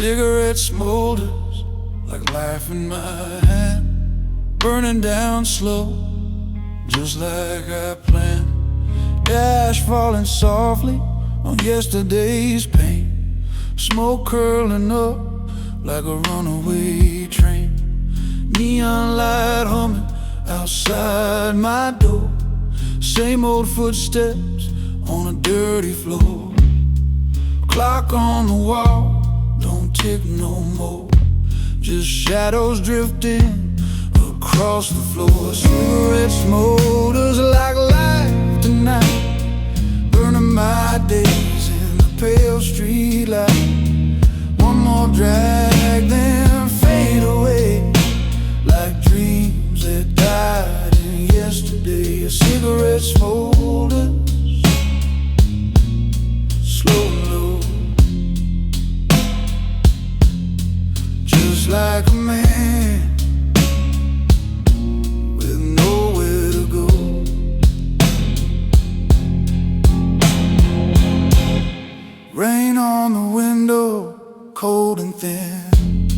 cigarette smolders like life in my hand, burning down slow, just like I planned. Ash falling softly on yesterday's pain, smoke curling up like a runaway train. Neon light humming outside my door, same old footsteps on a dirty floor. Clock on the wall, don't tick no more, just shadows drifting across the floor. Cigarette smolders like life tonight, burning my days in the pale street light. One more drag, then fade away like dreams that died in yesterday. A cigarette smolders slow and low, just like a man with nowhere to go. Rain on the window, cold and thin,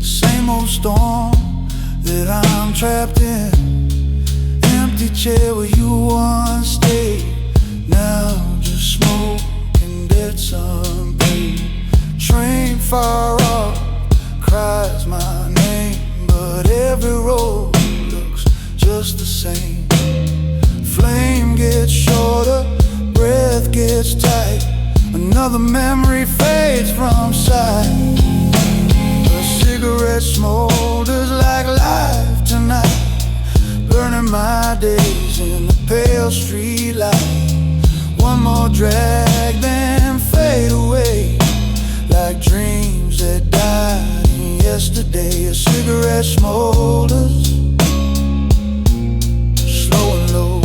same old storm that I'm trapped in. Empty chair where you once stayed, now just smoke and dead sunbathe. Train far off, cries my name, but every road looks just the same. Flame gets shorter, breath gets tight, another memory fades from sight. A cigarette smolders like life tonight, burning my days in the pale street light. One more drag, then fade away like dreams that died in yesterday. A cigarette smolders slow and low,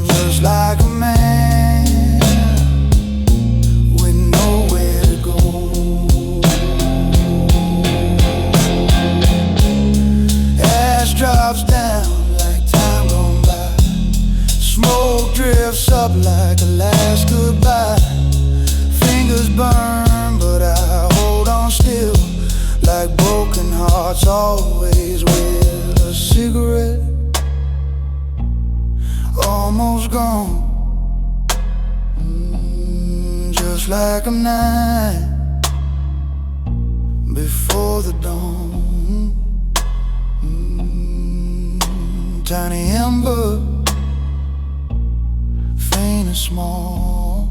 just like a man with nowhere to go. Ash drops down like time gone by, smoke drifts up like a last goodbye. Fingers burn, but I hold on still, like broken hearts always will. A cigarette almost gone, just like a night before the dawn. Tiny ember, faint and small,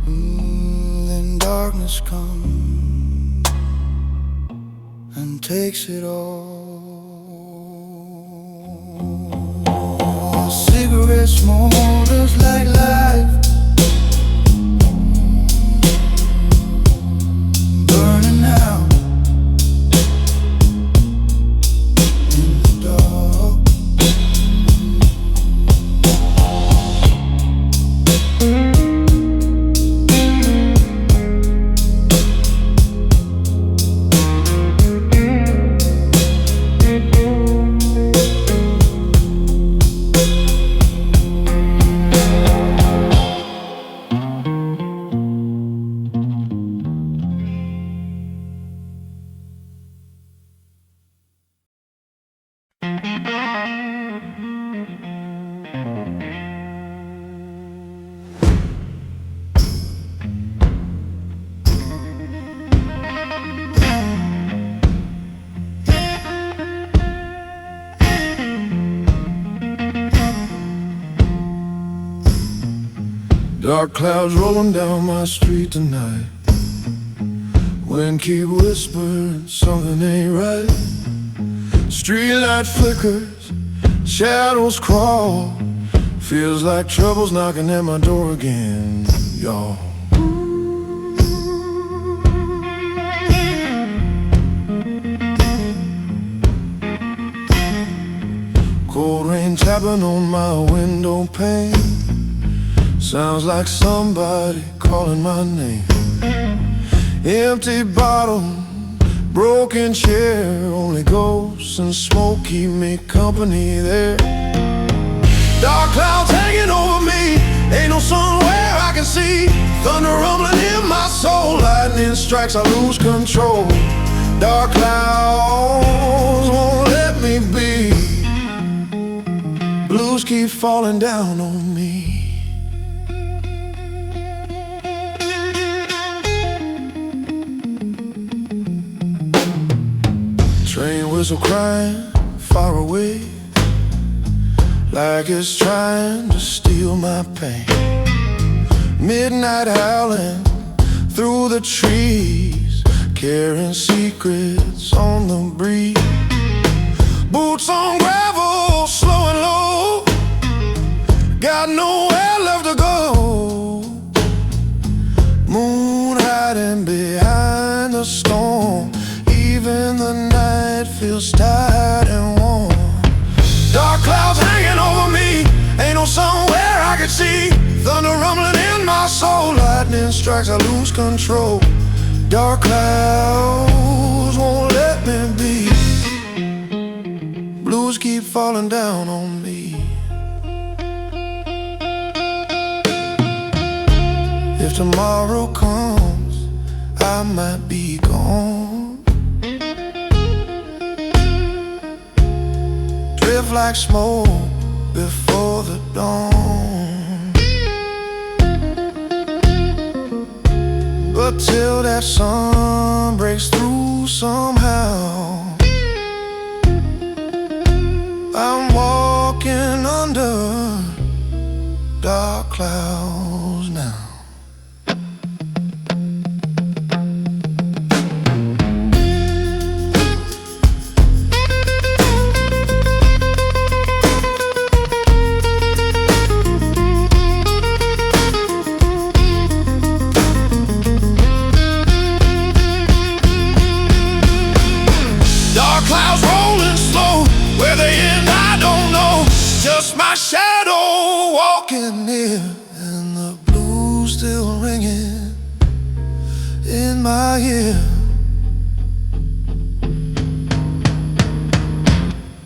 then darkness comes and takes it all. Cigarette smolders like life, burning out in the dark. Dark clouds rolling down my street tonight, wind keep whispering something ain't right. Streetlight flickers, shadows crawl, feels like trouble's knocking at my door again, y'all. Cold rain tapping on my window pane, sounds like somebody calling my name. Empty bottle, broken chair, only ghosts and smoke keep me company there. Dark clouds hanging over me, ain't no sun where I can see. Thunder rumbling in my soul, lightning strikes, I lose control. Dark clouds won't let me be. Blues keep falling down on me. Train whistle crying far away, like it's trying to steal my pain. Midnight howling through the trees, carrying secrets on the breeze. Boots on gravel, slow and low, got nowhere left to go. Moon hiding behind the storm, even the night feels tired and warm. Dark clouds hanging over me, ain't no somewhere I can see. Thunder rumbling in my soul, lightning strikes, I lose control. Dark clouds won't let me be. Blues keep falling down on me. If tomorrow comes, I might be gone. Drift like smoke before the dawn. But till that sun breaks through somehow, I'm walking under dark clouds now. Clouds rolling slow, where they end I don't know. Just my shadow walking near, and the blues still ringing in my ear.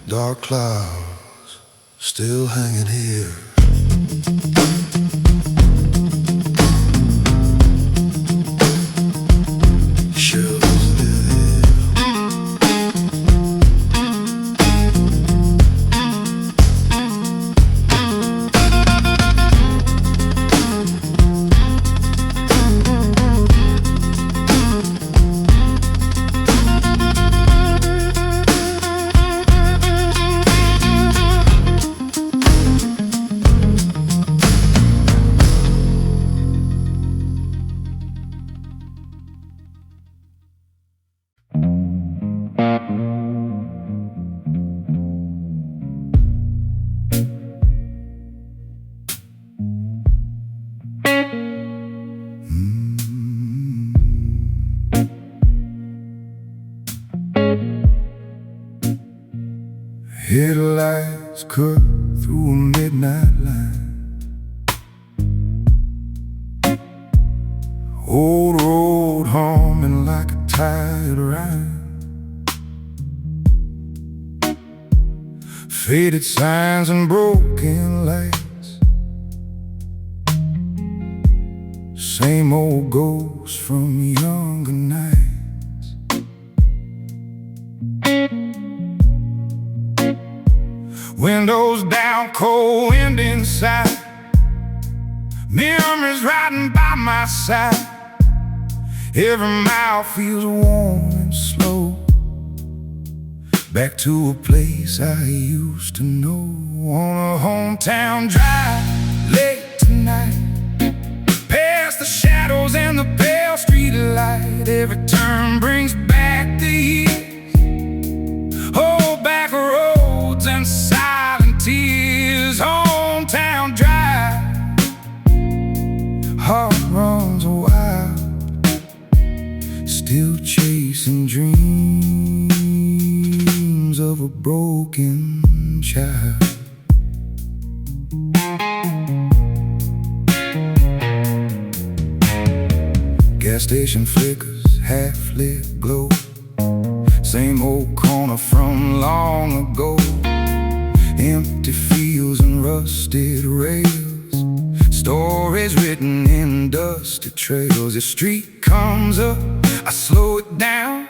Dark clouds still hanging here. Headlights cut through a midnight line. Old road humming like a tired rhyme. Faded signs and broken lights. Same old ghosts from younger nights. Windows down, cold wind inside. Memories riding by my side. Every mile feels warm and slow. Back to a place I used to know. On a hometown drive, late tonight. Past the shadows and the pale street light. Every turn brings back the years. Old back roads and silent tears. Hometown drive, heart runs wild, still chasing dreams of a broken child. Gas station flickers, half-lit glow. Same old corner from long ago. Empty fields and rusted rails. Stories written in dusty trails. The street comes up, I slow it down.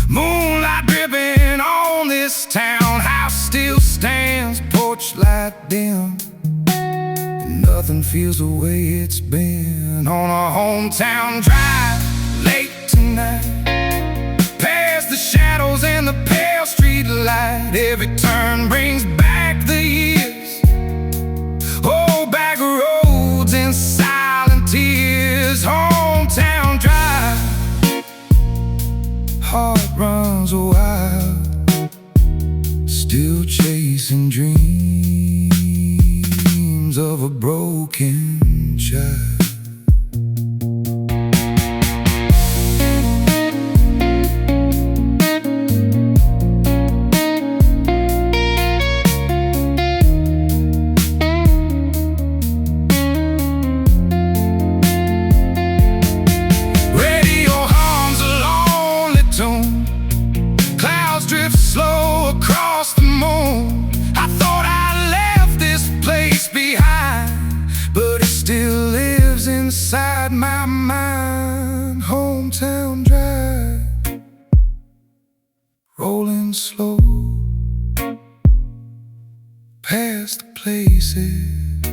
Moonlight dripping on this town. House still stands, porch light dim. Nothing feels the way it's been on a hometown drive late tonight. Past the shadows and the pale street light. Every turn brings back the years. Oh, back roads and silent tears. Hometown drive. Heart runs wild, still chasing dreams of a broken child. Inside my mind, hometown drive, rolling slow past the places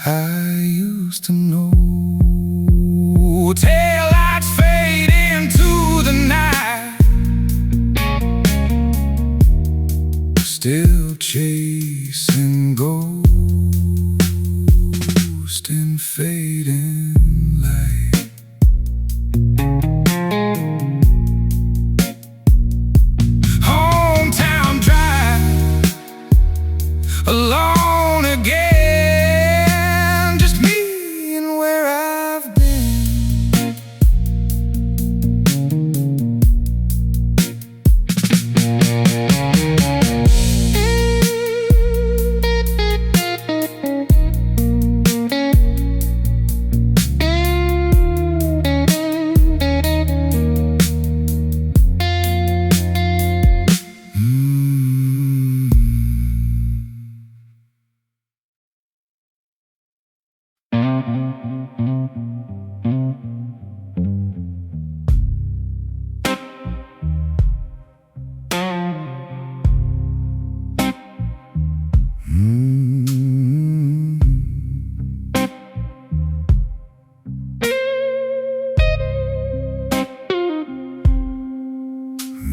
I used to know. Taillights fade into the night, still chasing ghosts and fading light. Hometown drive, alone again, just me and where I've been.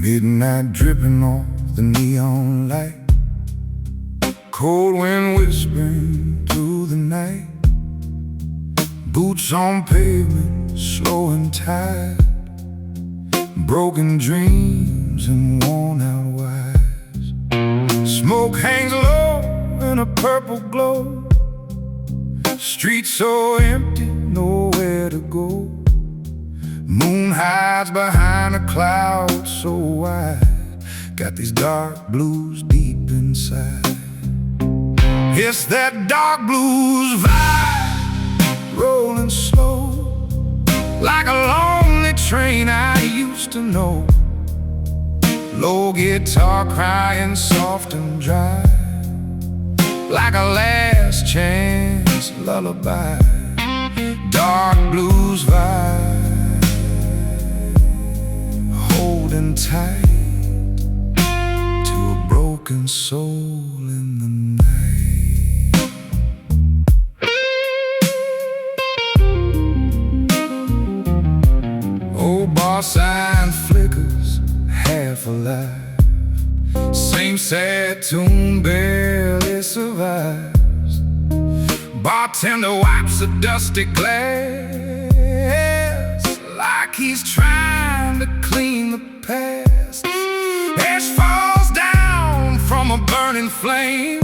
Midnight dripping off the neon light, cold wind whispering through the night. Boots on pavement, slow and tired. Broken dreams and worn out wires. Smoke hangs low in a purple glow. Streets so empty, nowhere to go. Moon hides behind a cloud so wide. Got these dark blues deep inside. It's that dark blues vibe, rolling slow, like a lonely train I used to know. Low guitar crying soft and dry, like a last chance lullaby. Dark blues vibe, holding tight to a broken soul in the night. Old bar sign flickers, half alive. Same sad tune barely survives. Bartender wipes a dusty glass, like he's trying to clean the past. Ash falls down from a burning flame.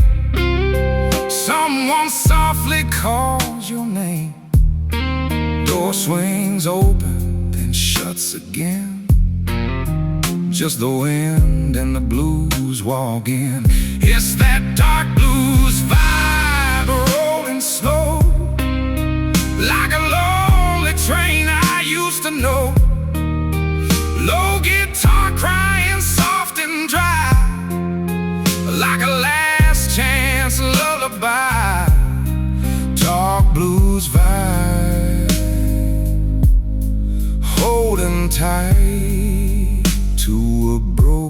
Someone softly calls your name. Door swings open, then shuts again. Just the wind and the blues walk in. It's that dark blues vibe, rolling slow, like a lonely train I used to know. Low guitar crying soft and dry, like a last chance lullaby.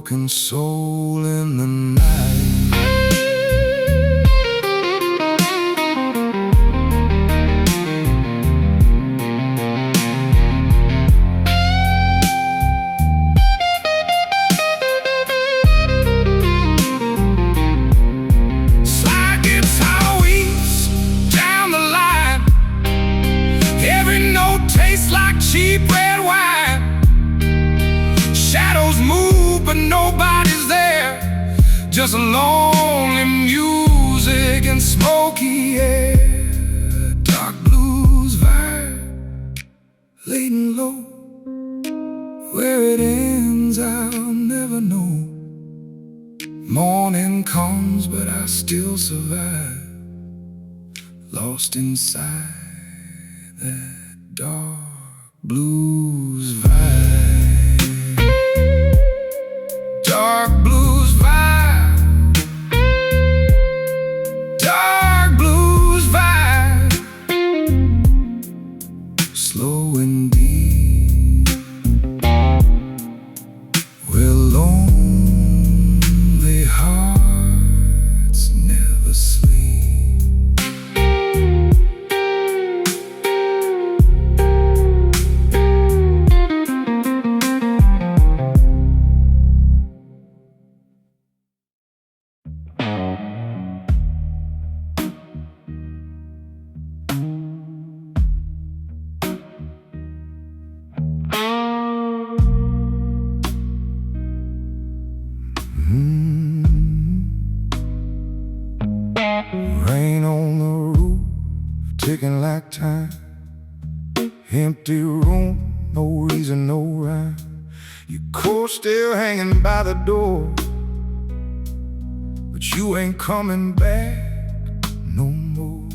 broken soul in the night. Slide guitar weaves down the line. Every note tastes like cheap red wine. Shadows move, but nobody's there. Just lonely music and smoky air. Dark blues vibe, late and low. Where it ends, I'll never know. Morning comes, but I still survive, lost inside that dark blues vibe. Dark blues vibe. Dark blues vibe. Slow and deep, where lonely hearts never sleep. Rain on the roof, ticking like time. Empty room, no reason, no rhyme. Your coat still hanging by the door, but you ain't coming back no more.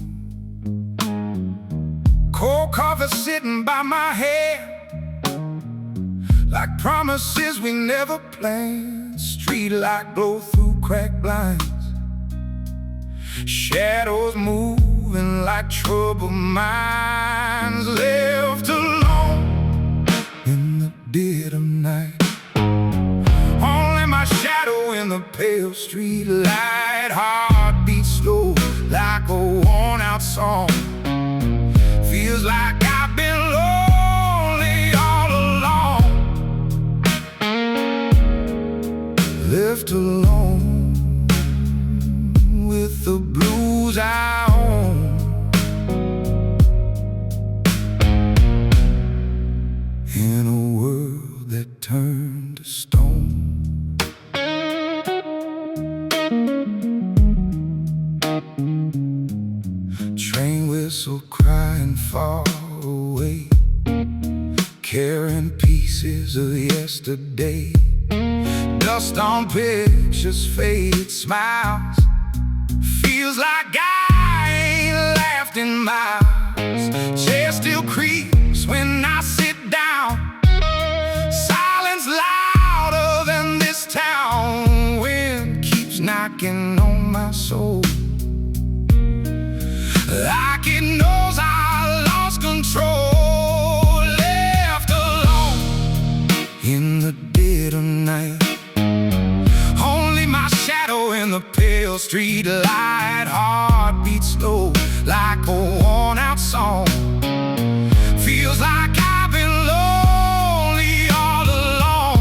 Cold coffee sitting by my head, like promises we never planned. Street light glow through cracked blinds. Shadows moving like troubled minds. Left alone in the dead of night. Only my shadow in the pale street light. Heart beats slow like a worn out song. Feels like I've been lonely all along. Left alone with the blues I own. In a world that turned to stone. Train whistle crying far away, carrying pieces of yesterday. Dust on pictures, faded smiles. Feels like I ain't laughed in miles. Chair still creaks when I sit down. Silence louder than this town. Wind keeps knocking on my soul, like it knows I lost control. Left alone in the dead of night. Only my shadow in the pale street light. Heart beats slow like a worn out song. Feels like I've been lonely all along.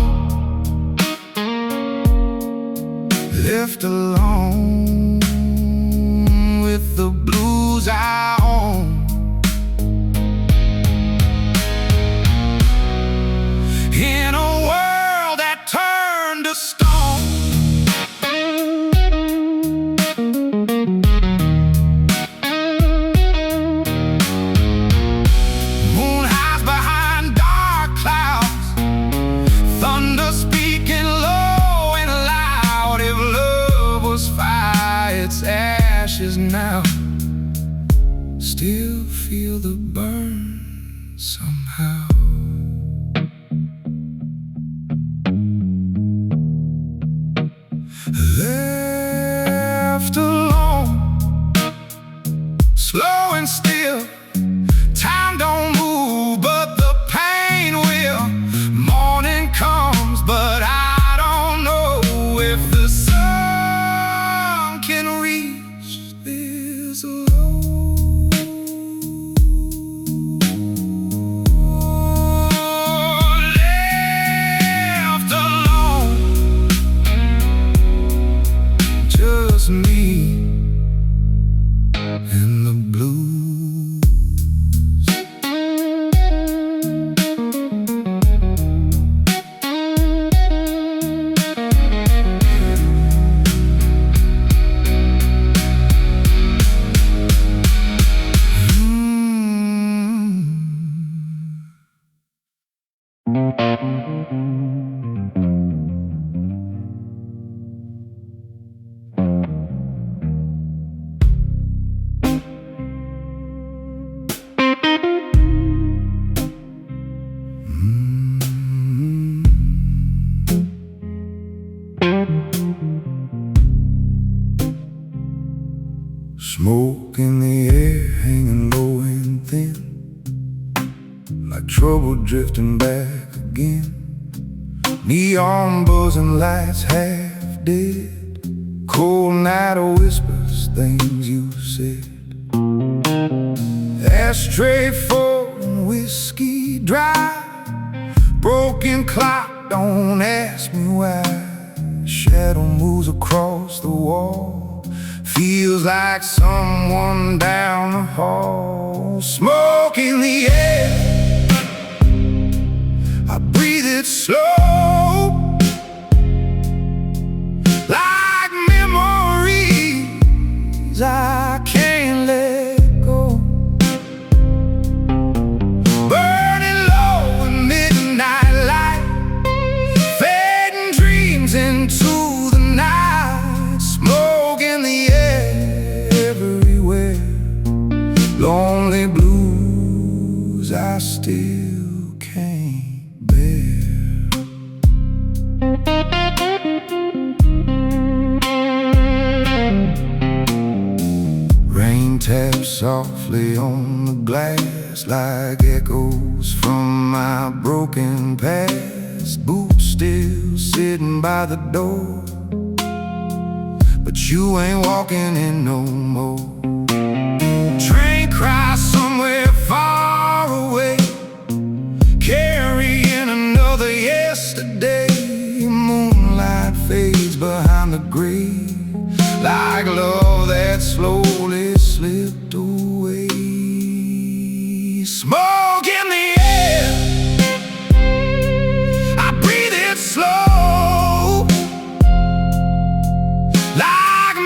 Left alone with the blues I own. In a world that turned to stone. Moon hides behind dark clouds. Thunder speaking low and loud. If love was fire, it's ashes now. Still feel the burn somehow. Left alone, slow and still. Time don't move, but the pain will. Morning comes, but I don't know Smoke in the air, hanging low and thin, like trouble drifting back again. Neon buzzing lights half dead. Cold night whispers things you said. Ashtray full and whiskey dry. Broken clock, don't ask me why. Shadow moves across the wall. Feels like someone down the hall. Smoke in the air, I breathe it slow, like memories I can't let go. Burning low in midnight light, fading dreams into the night. Smoke in the air everywhere, lonely blues I still can't bear. Rain taps softly on the glass like echoes from my broken past. Boots still sitting by the door, but you ain't walking in no more. Train cries somewhere far away, carrying another yesterday. Moonlight fades behind the gray, like love that slowly slipped away. Smoke in the air, I breathe it slow, like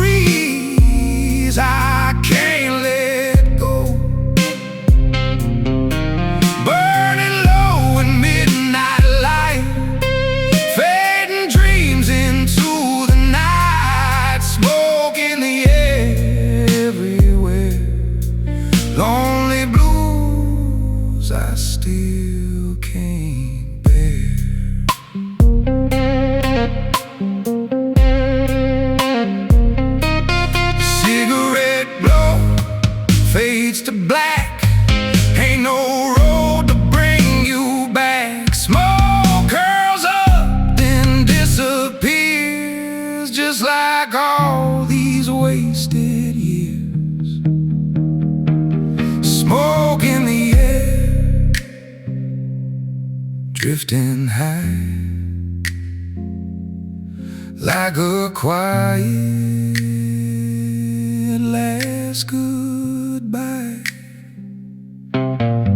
memories I can't let go. Burning low in midnight light, fading dreams into the night. Smoke in the air everywhere, lonely blues I still can't bear. Cigarette blow fades to black, ain't no road to bring you back. Smoke curls up, then disappears, just like all these wasted years. Smoke in the air, drifting high, like a quiet last goodbye.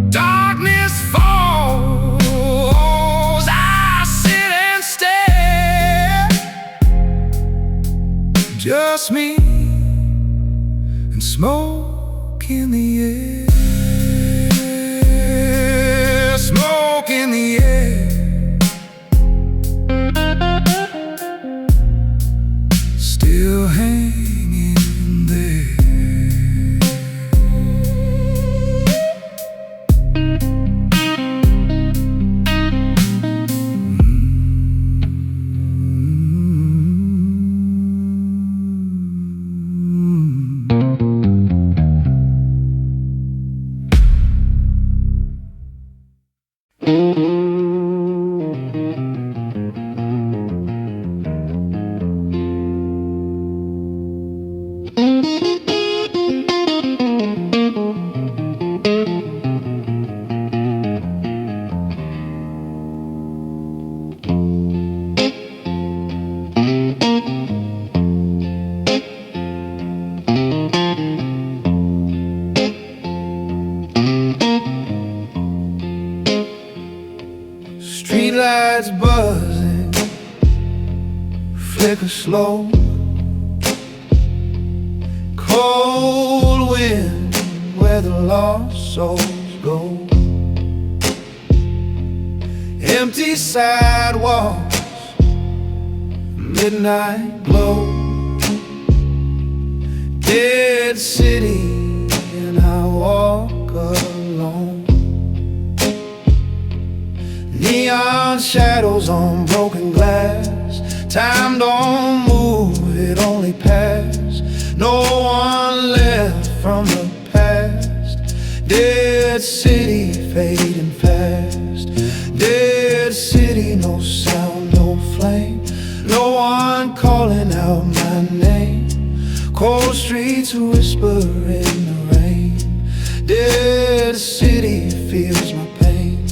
Darkness falls, I sit and stare. Just me and smoke in the air. Smoke in the air, still hanging there. Streetlights buzzing, flicker slow. Cold wind where the lost souls go. empty sidewalks, midnight glow, dead city, and I walk alone. Neon shadows on broken glass, time don't move, it only pass. No one left from the past. Dead city fading fast. Dead city, no sound, no flame, no one calling out my name. Cold streets whisper in the rain. Dead city feels my pain.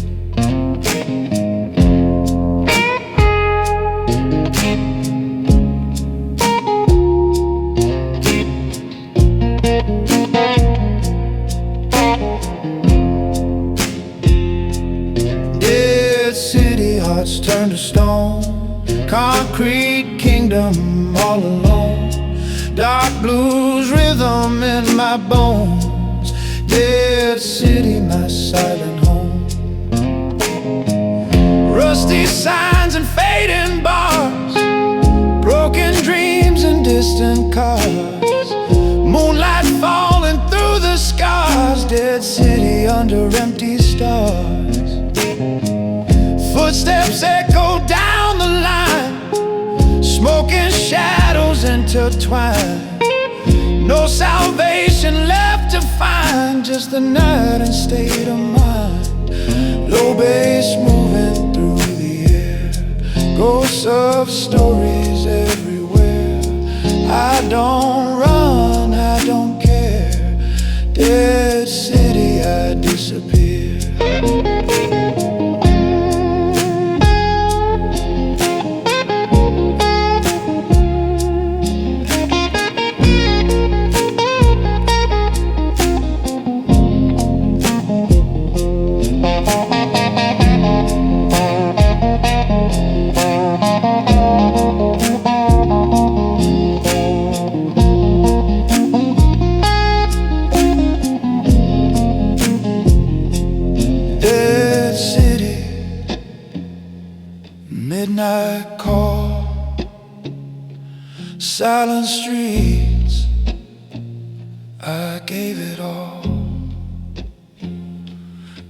Dead city, hearts turn to stone. Concrete kingdom all alone. Dark blues rhythm in my bones. Dead city, my silent home. Rusty signs and fading bars, broken dreams and distant cars. Moonlight falling through the scars. Dead city under empty stars. Footsteps echo down the line, smoking shadows intertwined. No salvation left to find, just the night and state of mind. Low bass moving through the air, ghosts of stories everywhere. I don't run, I don't care. Dead city, I disappear. Midnight call, silent streets, I gave it all.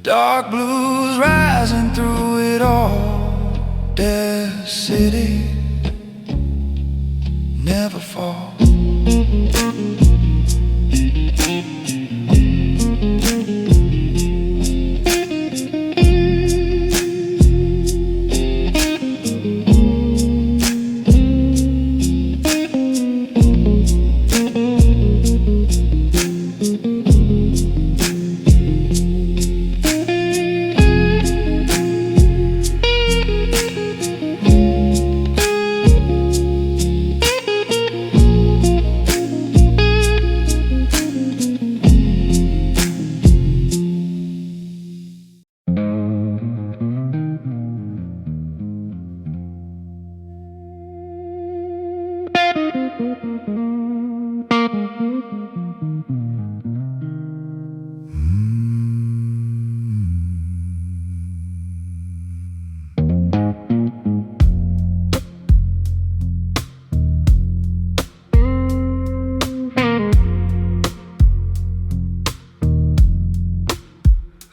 Dark blues rising through it all. Dead city, never fall.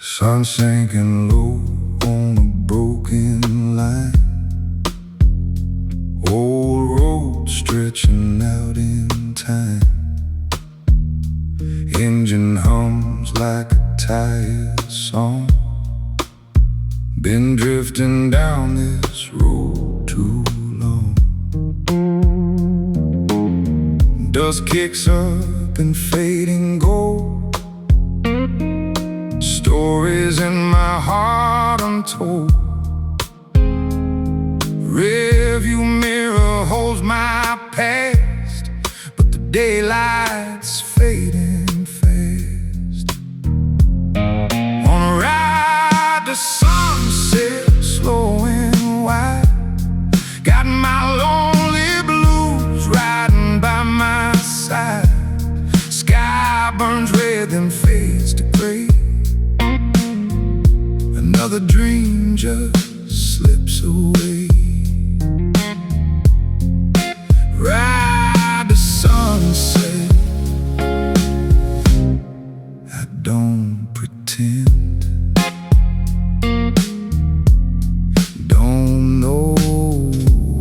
Sun sinking low on a broken line. Old road stretching out in time. Engine hums like a tired song. Been drifting down this road too long. Dust kicks up in fading gold. Stories in my heart untold. Rearview mirror holds my past, but the daylight's fading fast. Wanna ride the sunset slow and wide. Got my lonely blues riding by my side. Sky burns red then fades to gray. Another dream just slipped slips away. Ride the sunset. I don't pretend. Don't know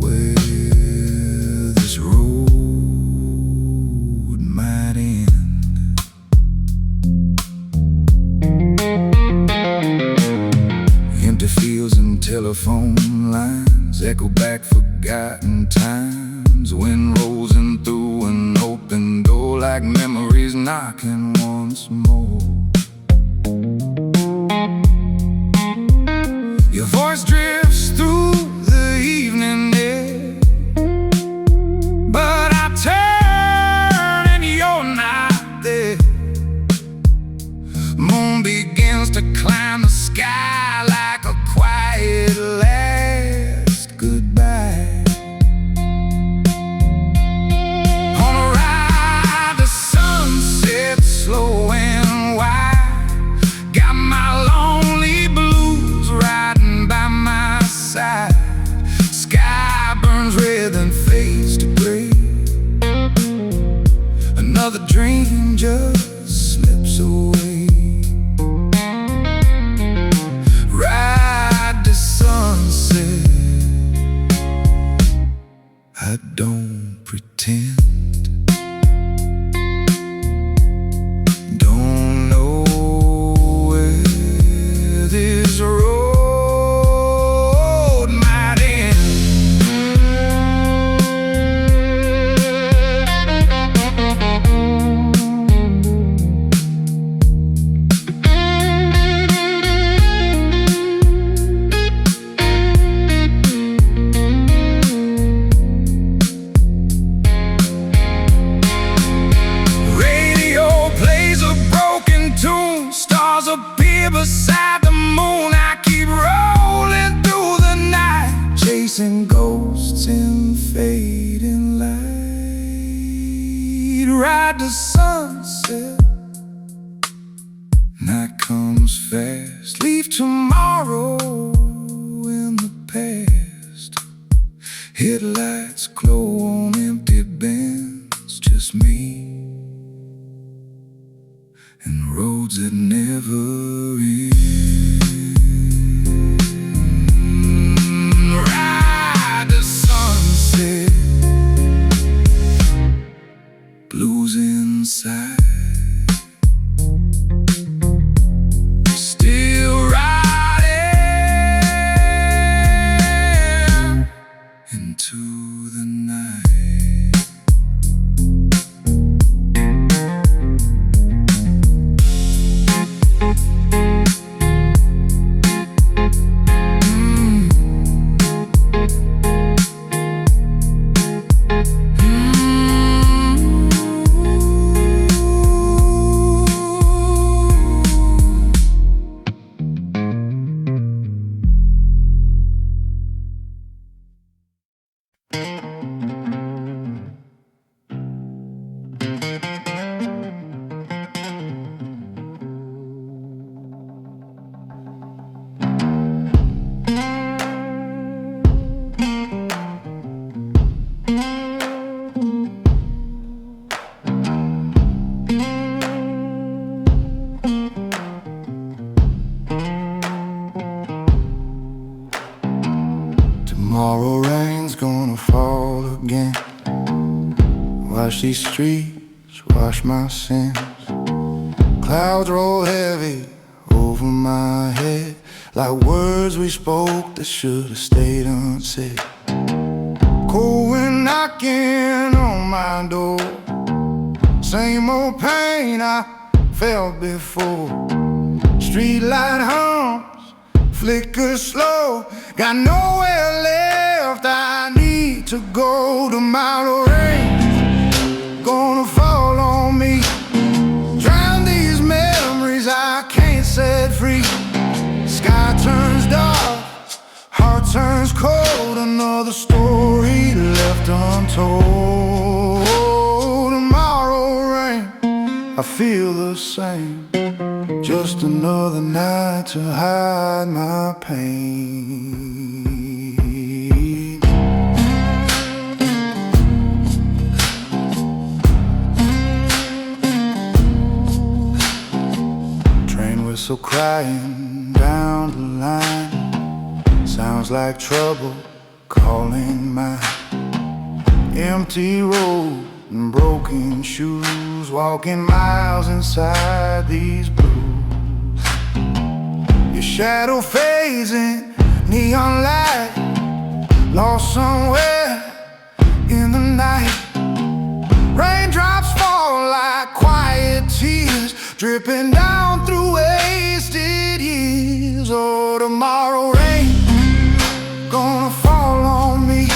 where this road might end. Empty fields and telephone lines echo back forgotten times. Wind rolls in through an open door like memories knocking once more. Your voice drifts through the evening air, but I turn and you're not there. Moon begins to climb the sky like a quiet last goodbye. On a ride, the sunset slow and wide. Got my lonely blues riding by my side. Sky burns red and fades to gray. Another dream just slips away. Ride the sunset. I don't pretend. Don't know where this road might end. Radio plays a broken tune. Stars appear beside the moon. I keep rolling through the night, chasing ghosts in fading light. Ride the sunset. Night comes fast. Leave tomorrow in the past. Headlights glow on empty bends. Just me and roads that never end. Ride the sunset. Blues inside. Still riding into the night. Tomorrow rain's gonna fall again. Wash these streets, wash my sins. Clouds roll heavy over my head, like words we spoke that should have stayed unsaid. Cold wind knocking on my door. Same old pain I felt before. Streetlight hums, flicker slow. Got nowhere left, I need to go. Tomorrow rain's gonna fall on me. Drown these memories I can't set free. Sky turns dark, heart turns cold. Another story left untold. Tomorrow rain, I feel the same. Just another night to hide my pain. whistle crying down the line sounds like trouble calling mine. Empty road and broken shoes, walking miles inside these blues. Your shadow fades in neon light, lost somewhere in the night. Raindrops fall like quiet tears, dripping down through wasted years. Oh, tomorrow rain gonna fall on me,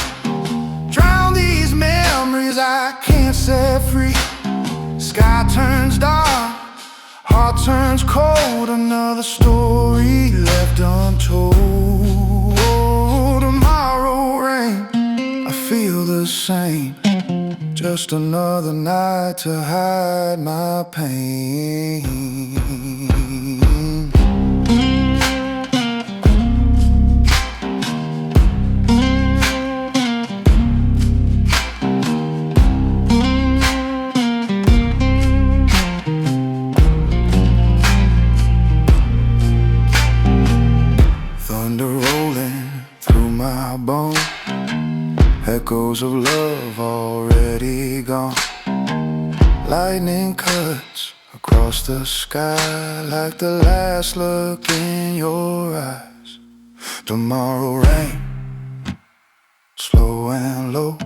drown these memories I can't set free. Sky turns dark, heart turns cold, another story left untold. Oh, tomorrow rain, I feel the same, just another night to hide my pain. Thunder rolling through my bones, echoes of love already gone. Lightning cuts across the sky like the last look in your eyes. Tomorrow rain, slow and low.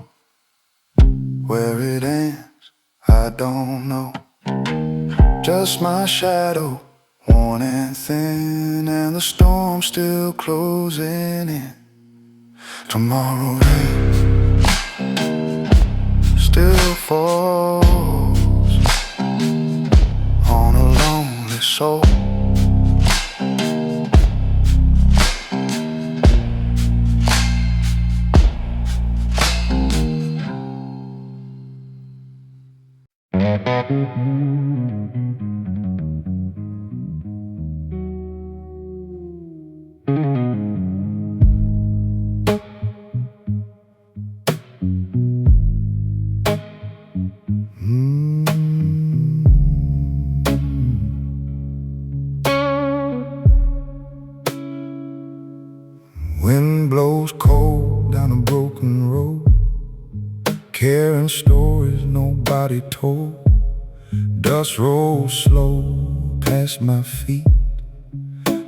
Where it ends, I don't know. Just my shadow, worn and thin, and the storm still closing in. Tomorrow rain still falls on a lonely soul. Wind blows cold down a broken road, carrying stories nobody told. Dust rolls slow past my feet,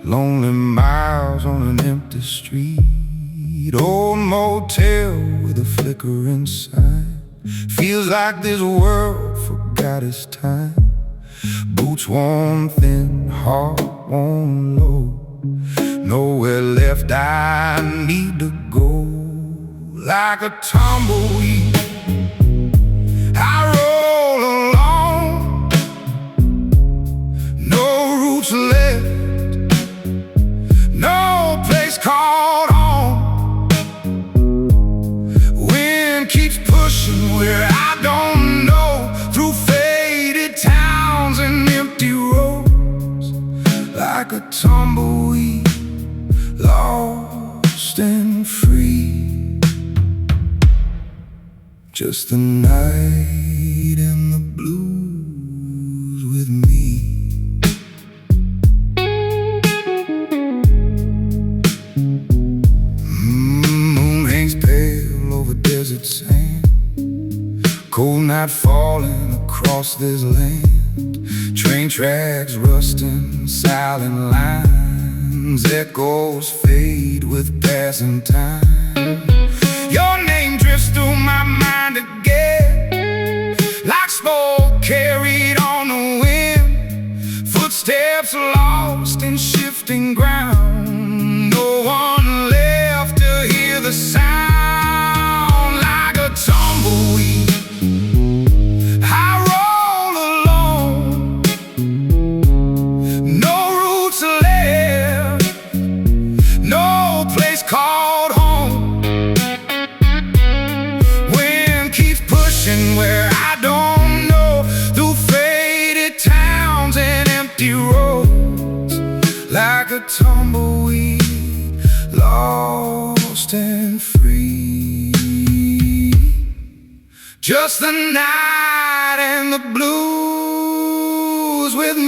lonely miles on an empty street. Old motel with a flickering sign, feels like this world forgot its time. Boots worn thin, heart worn low, nowhere left I need to go. Like a tumbleweed, I roll along, no roots left, no place called home. Wind keeps pushing where I don't know, through faded towns and empty roads. Like a tumbleweed, lost and free. Just the night and the blues with me. Moon hangs pale over desert sand, cold night falling across this land. Train tracks rusting, silent lines, echoes fade with passing time. Your name drifts through my mind again, like smoke carried on the wind. Footsteps lost in shifting ground, no one left to hear the sound. Like a tumbleweed, I roll alone, no roots left, no place called home. Wind keeps pushing where I don't know, through faded towns and empty roads. Like a tumbleweed, lost and free. Just the night and the blues with me.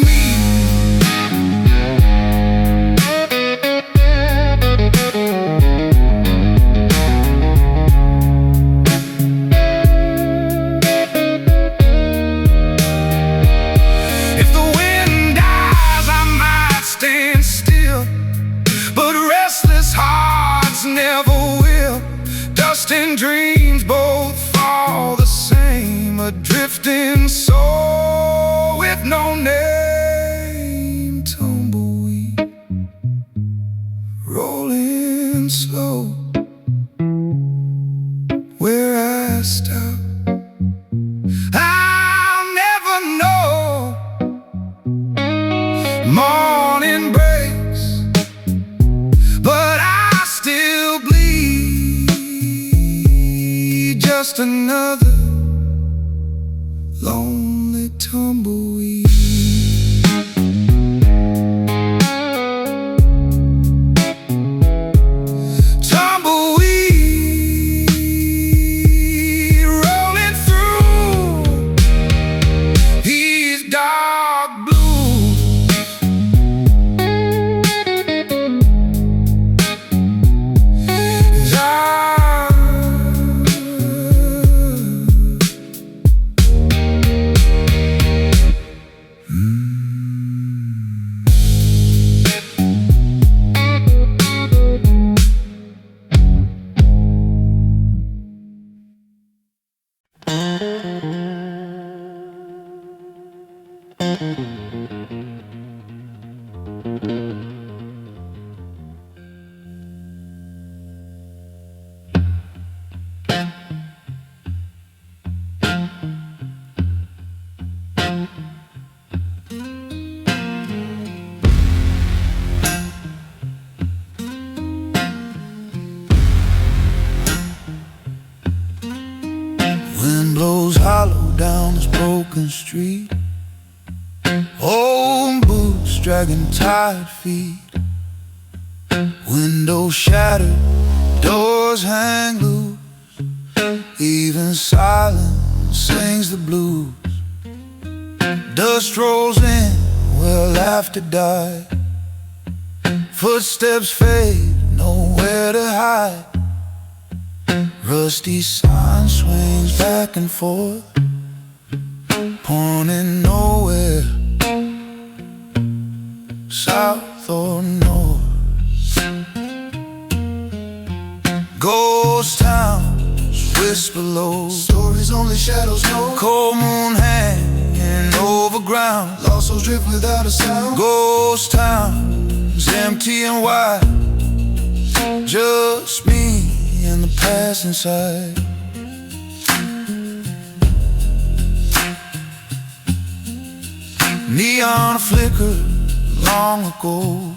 Morning breaks, but I still bleed. Just another lonely tumbleweed. Tumbleweed rolling through these dark blues. Wind blows hollow down this broken street. Old boots dragging tired feet. Windows shattered, doors hang loose. Even silence sings the blues. Dust rolls in where laughter died. Footsteps fade, nowhere to hide. Rusty sign swings back and forth, pointing nowhere, south or north. Ghost towns whisper low, stories only shadows know. Cold moon hanging over ground, lost souls drift without a sound. Ghost towns empty and wide, just me and the past inside. Neon flickered long ago,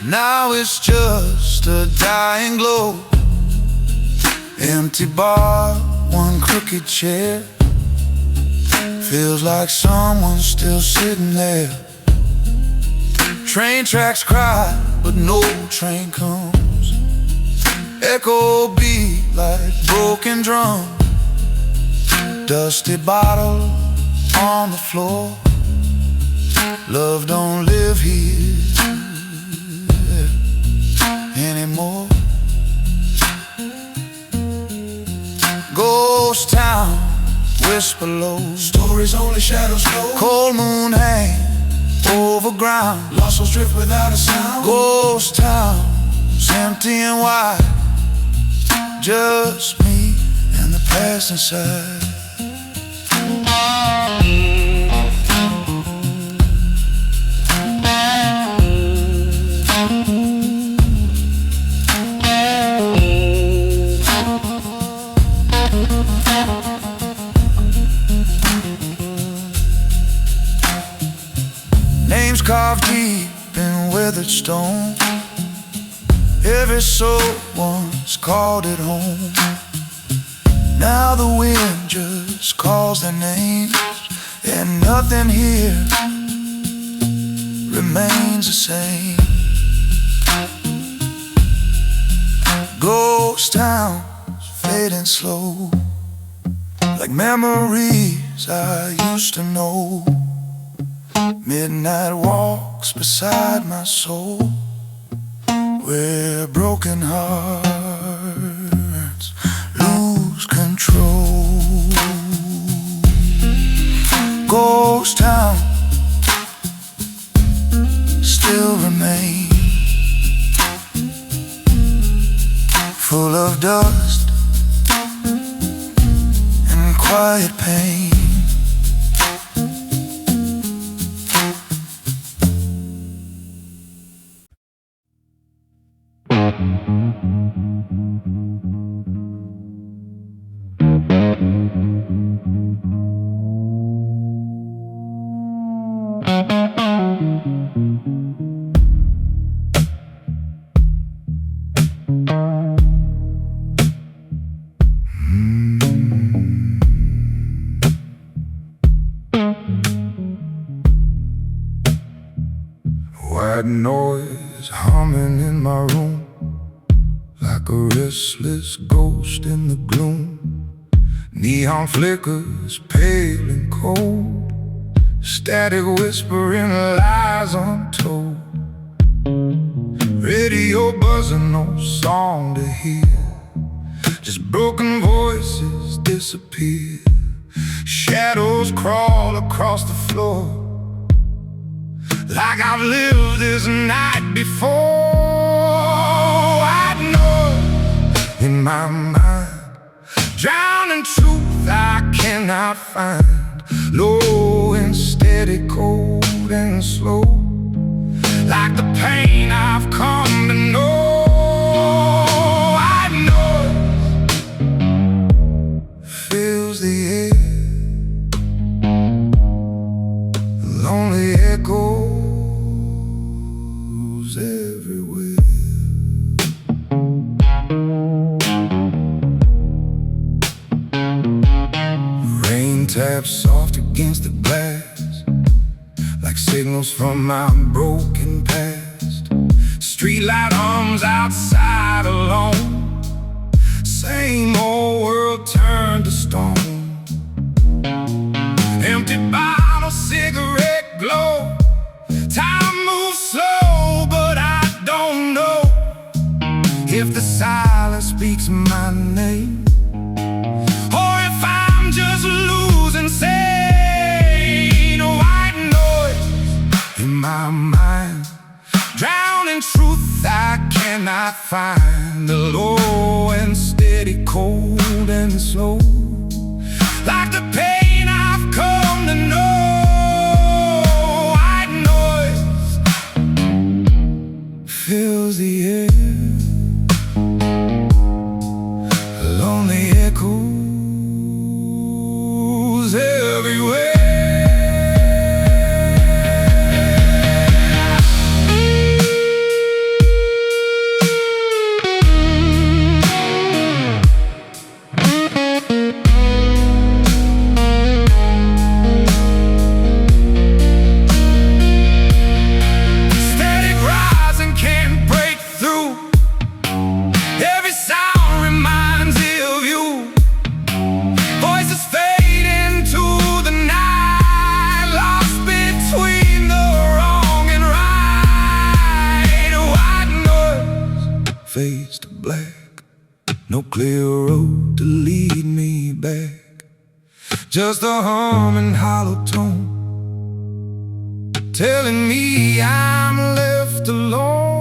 now it's just a dying glow. Empty bar, one crooked chair, feels like someone's still sitting there. Train tracks cry, but no train comes. Echo beat like broken drum. Dusty bottle on the floor. Love don't live here anymore. Ghost town, whisper low, stories only shadows know. Cold moon hang over ground, lost souls drift without a sound. Ghost town's empty and wide, just me and the past inside. Names carved deep in withered stone. Every soul once called it home. Now the wind just calls their names, and nothing here remains the same. Ghost towns fading slow, like memories I used to know. Midnight walks beside my soul, where broken hearts lose control. Ghost town still remain, full of dust and quiet pain. white noise humming in my room, like a restless ghost in the gloom. Neon flickers, pale and cold, static whispering lies untold. Radio buzzing, no song to hear, just broken voices disappear. Shadows crawl across the floor, like I've lived this night before. White noise in my mind, drowning truth I cannot find. Low and steady, cold and slow, like the pain I've come to know. White noise fills the air, lonely echoes everywhere. Rain taps soft against the glass, like signals from my broken past. Streetlight arms outside alone, same old world turned to stone. Empty bottle, cigarette glow. Time moves slow, but I don't know if the silence speaks my name, or if I'm just losing sane. White noise in my mind, drowning truth I cannot find. The low and steady, cold and slow, like the pain I've come to know. White noise fills the air, lonely echoes everywhere. Fades to black, no clear road to lead me back, just a humming hollow tone telling me I'm left alone.